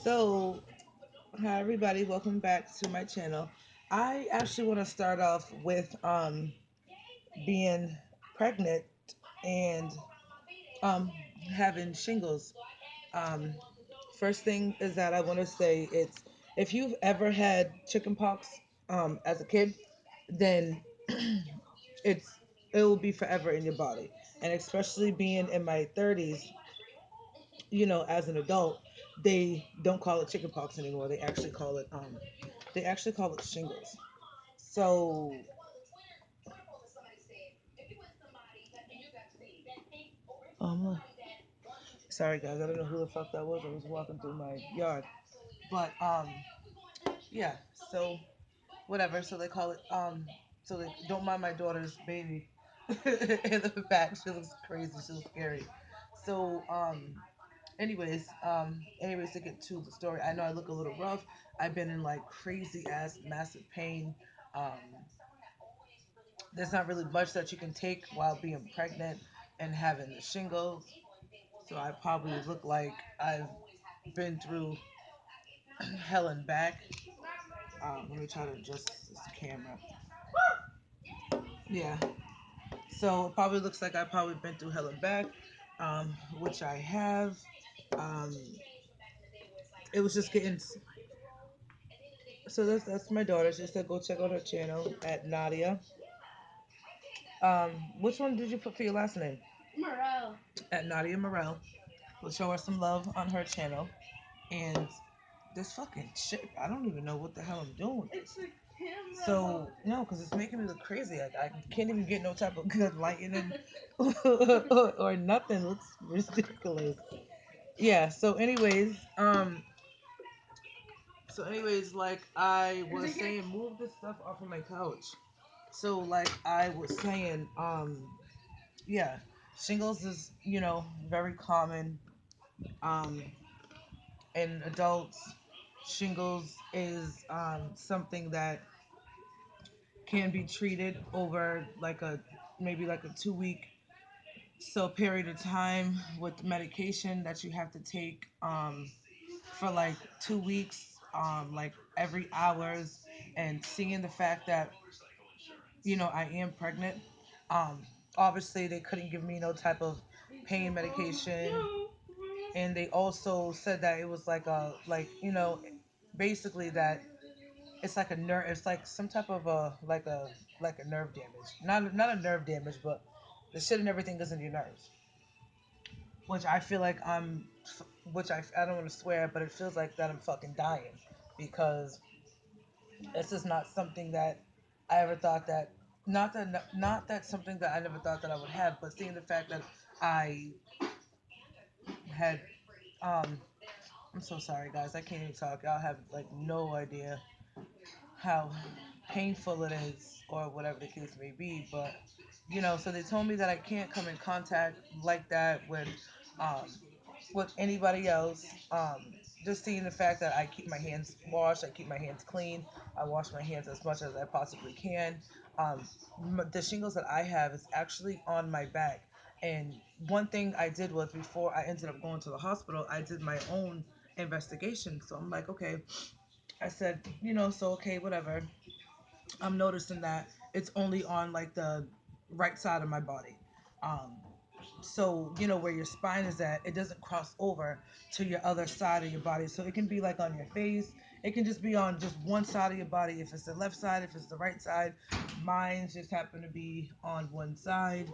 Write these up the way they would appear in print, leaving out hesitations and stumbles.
So, hi everybody, welcome back to my channel. I actually want to start off with being pregnant and um having shingles. Um First thing is that I want to say it's if you've ever had chickenpox as a kid, then it's it will be forever in your body. And especially being in my 30s, as an adult, they don't call it chickenpox anymore. They actually call it shingles. So, um, sorry guys, I don't know who the fuck that was. I was walking through my yard, but yeah. So whatever. So they call it So they don't mind my daughter's baby in the back. She looks crazy. She looks scary. So anyways, to get to the story, I know I look a little rough. I've been in like crazy ass massive pain. Um, there's not really much that you can take while being pregnant and having the shingles. So I probably look like I've been through hell and back. Let me try to adjust this camera. Yeah. So it probably looks like I've probably been through hell and back, which I have. Um, it was just getting. So that's my daughter. She said go check out her channel at Nadia. Which one did you put for your last name? Morel. At Nadia Morel. We'll show her some love on her channel. And this fucking shit, I don't even know what the hell I'm doing. It's a camera. So no, because it's making me look crazy. I can't even get no type of good lighting or nothing. It looks ridiculous. Yeah. Like I was saying, move this stuff off of my couch. So like I was saying, yeah, shingles is very common um in adults. Shingles is something that can be treated over like a maybe like a 2 week period of time with medication that you have to take for like 2 weeks, like every hours, and seeing the fact that I am pregnant. Um, Obviously, they couldn't give me no type of pain medication, and they also said that it was like basically that it's like a nerve. It's like some type of a nerve damage. Not a nerve damage, but the shit and everything is in your nerves. Which I feel like I don't want to swear, but it feels like that I'm fucking dying because this is not something that I ever thought that not that something that I never thought that I would have, but seeing the fact that I had I'm so sorry guys, I can't even talk. Y'all have like no idea how painful it is or whatever the case may be, but so they told me that I can't come in contact like that um with anybody else. Just seeing the fact that I keep my hands washed, I keep my hands clean, I wash my hands as much as I possibly can. Um, the shingles that I have is actually on my back. And one thing I did was before I ended up going to the hospital, I did my own investigation. So I'm like, okay, I said, so okay, whatever. I'm noticing that it's only on like the right side of my body. Um, so where your spine is at, it doesn't cross over to your other side of your body. So it can be like on your face, it can just be on just one side of your body. If it's the left side, if it's the right side, mine just happen to be on one side,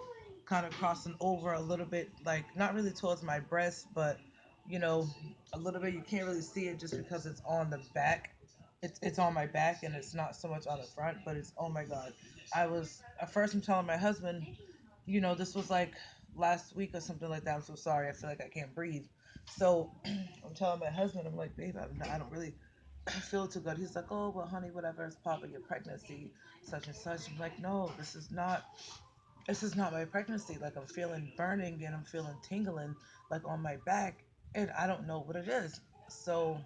kind of crossing over a little bit, like not really towards my breast, but you know a little bit. You can't really see it just because it's on the back. It's on my back, and it's not so much on the front, but it's, oh my god. I was at first, I'm telling my husband, this was like last week or something like that. I'm so sorry. I feel like I can't breathe. So I'm telling my husband, I'm like, babe, I don't really feel too good. He's like, oh, well, honey, whatever. It's part of your pregnancy, such and such. I'm like, no, this is not. This is not my pregnancy. Like I'm feeling burning and I'm feeling tingling like on my back, and I don't know what it is. So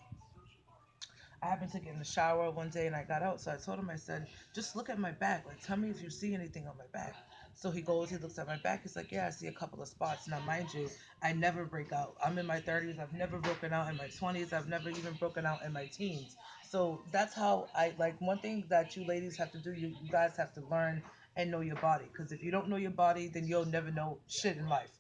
I happened to get in the shower one day and I got out. So I told him, I said, just look at my back. Like, tell me if you see anything on my back. So he goes, he looks at my back. He's like, yeah, I see a couple of spots. Now, mind you, I never break out. I'm in my 30s. I've never broken out in my 20s. I've never even broken out in my teens. So that's how I like one thing that you ladies have to do. You guys have to learn and know your body. Because if you don't know your body, then you'll never know shit in life.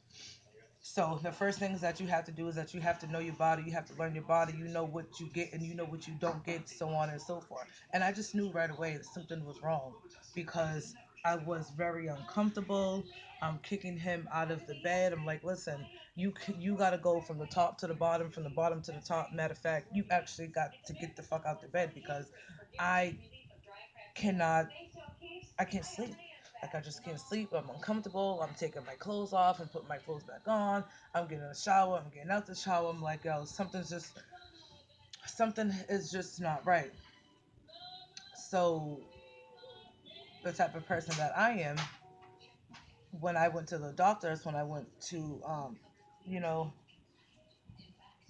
So the first things that you have to do is that you have to know your body. You have to learn your body. You know what you get and you know what you don't get, so on and so forth. And I just knew right away that something was wrong because I was very uncomfortable. I'm kicking him out of the bed. I'm like, listen, you got to go from the top to the bottom, from the bottom to the top. Matter of fact, you actually got to get the fuck out the bed because I cannot I can't sleep. Like I just can't sleep. I'm uncomfortable. I'm taking my clothes off and putting my clothes back on. I'm getting in the shower. I'm getting out the shower. I'm like, yo, something is just not right. So the type of person that I am, when I went to the doctors, when I went to, you know,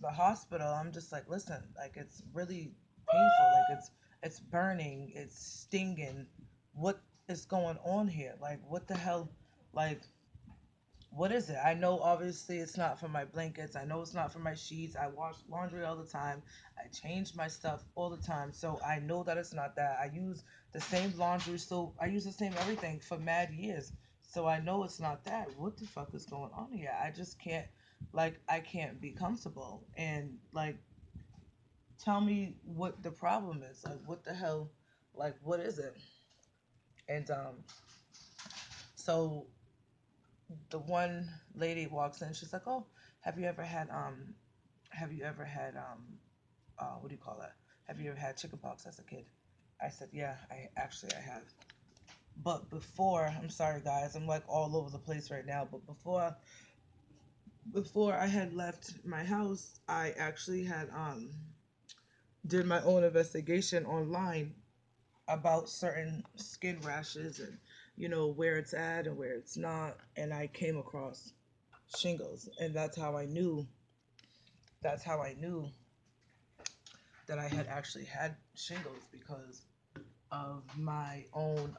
the hospital, I'm just like, listen, like it's really painful. Like it's burning. It's stinging. What is going on here? Like what the hell? Like what is it? I know obviously it's not for my blankets. I know it's not for my sheets. I wash laundry all the time. I change my stuff all the time. So I know that it's not that. I use the same laundry, so I use the same everything for mad years. So I know it's not that. What the fuck is going on here? I just can't I can't be comfortable and tell me what the problem is. Like what the hell what is it? And so the one lady walks in, she's like, "Oh, have you ever had have you ever had what do you call that? Have you ever had chickenpox as a kid?" I said, "Yeah, I have." But before, I'm sorry guys, I'm like all over the place right now, but before I had left my house, I actually had did my own investigation online about certain skin rashes and where it's at and where it's not, and I came across shingles, and that's how I knew that I had actually had shingles because of my own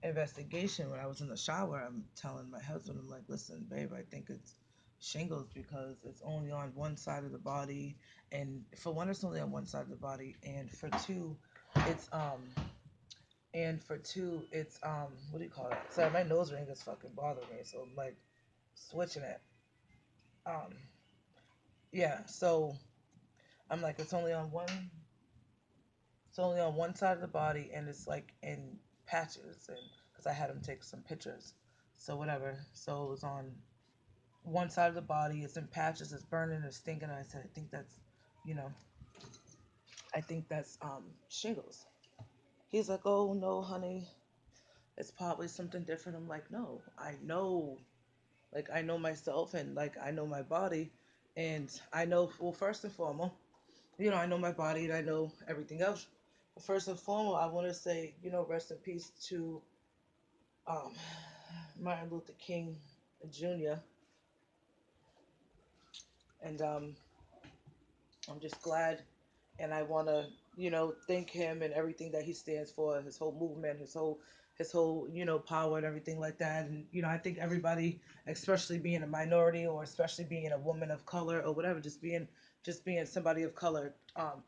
investigation. When I was in the shower, I'm telling my husband, I'm like, listen, babe, I think it's shingles because it's only on one side of the body, and for one, it's only on one side of the body, it's it's what do you call it? Sorry, my nose ring is fucking bothering me, so I'm like switching it. Um, yeah, so I'm like, it's only on one side of the body, and it's like in patches, and because I had him take some pictures, so whatever. So it was on one side of the body. It's in patches. It's burning. It's stinking. And I said, you know, I think that's shingles. He's like, oh no, honey, it's probably something different. I'm like, no, I know, I know myself, and I know my body, and I know. Well, first and foremost, I know my body and I know everything else. But first and foremost, I want to say, rest in peace to um, Martin Luther King Jr. And I'm just glad, and I want to, thank him and everything that he stands for, his whole movement, his whole, power and everything like that. And I think everybody, especially being a minority or especially being a woman of color or whatever, just being somebody of color,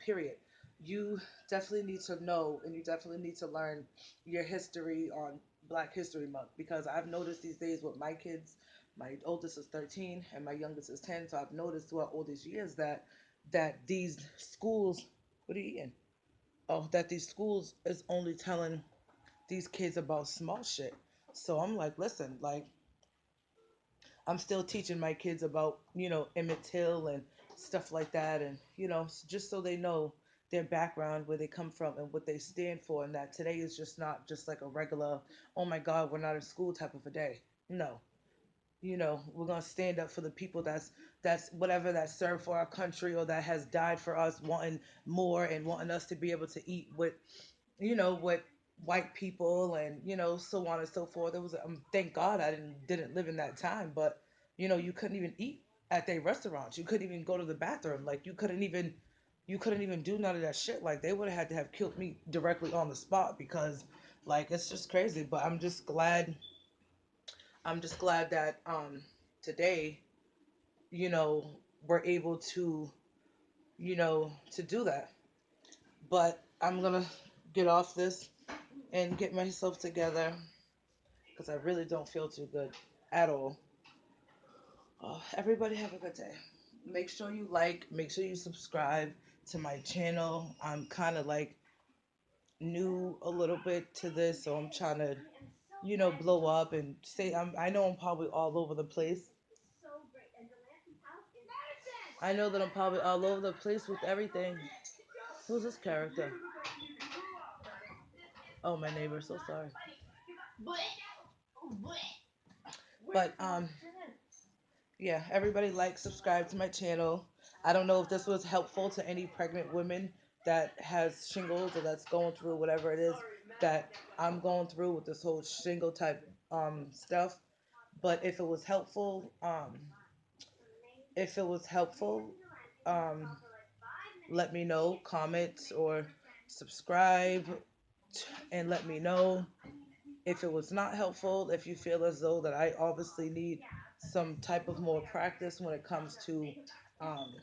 period. You definitely need to know, and you definitely need to learn your history on Black History Month, because I've noticed these days with my kids. My oldest is 13 and my youngest is 10. So I've noticed throughout all these years that these schools, what are you eating? Oh, that these schools is only telling these kids about small shit. So I'm like, listen, I'm still teaching my kids about, Emmett Till and stuff like that. And, just so they know their background, where they come from and what they stand for. And that today is just not just like a regular, oh my God, we're not in school type of a day. No, we're gonna stand up for the people that's whatever that served for our country or that has died for us, wanting more and wanting us to be able to eat what white people and so on and so forth. It was thank God I didn't live in that time, but you couldn't even eat at their restaurants. You couldn't even go to the bathroom. Like you couldn't even do none of that shit. Like they would have had to have killed me directly on the spot because it's just crazy. But I'm just glad. I'm just glad that today, you know, we're able to, to do that. But I'm gonna get off this and get myself together because I really don't feel too good at all. Everybody have a good day. Make sure you like, make sure you subscribe to my channel. I'm kind of like new a little bit to this, so I'm trying to, blow up and say I know I'm probably all over the place. I know that I'm probably all over the place with everything. Who's this character? Oh, my neighbor. So sorry. But yeah, everybody like, subscribe to my channel. I don't know if this was helpful to any pregnant women that has shingles or that's going through whatever it is that I'm going through with this whole shingle type stuff. But if it was helpful, um, let me know, comment or subscribe, and let me know if it was not helpful. If you feel as though that I obviously need some type of more practice um,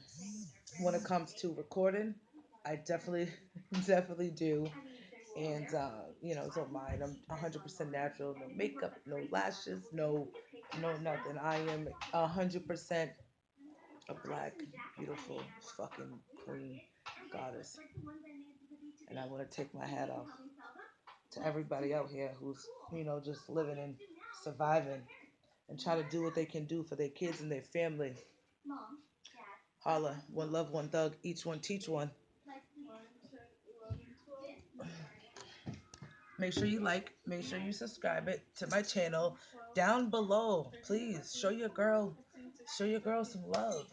when it comes to recording, I definitely definitely do. And don't mind. I'm 100% natural. No makeup, no lashes, no nothing. I am 100% a black, beautiful, fucking queen goddess. And I want to take my hat off to everybody out here who's, just living and surviving and try to do what they can do for their kids and their family. Holla, one love, one thug, each one teach one. Make sure you like, make sure you subscribe it to my channel down below. Please show your girl some love.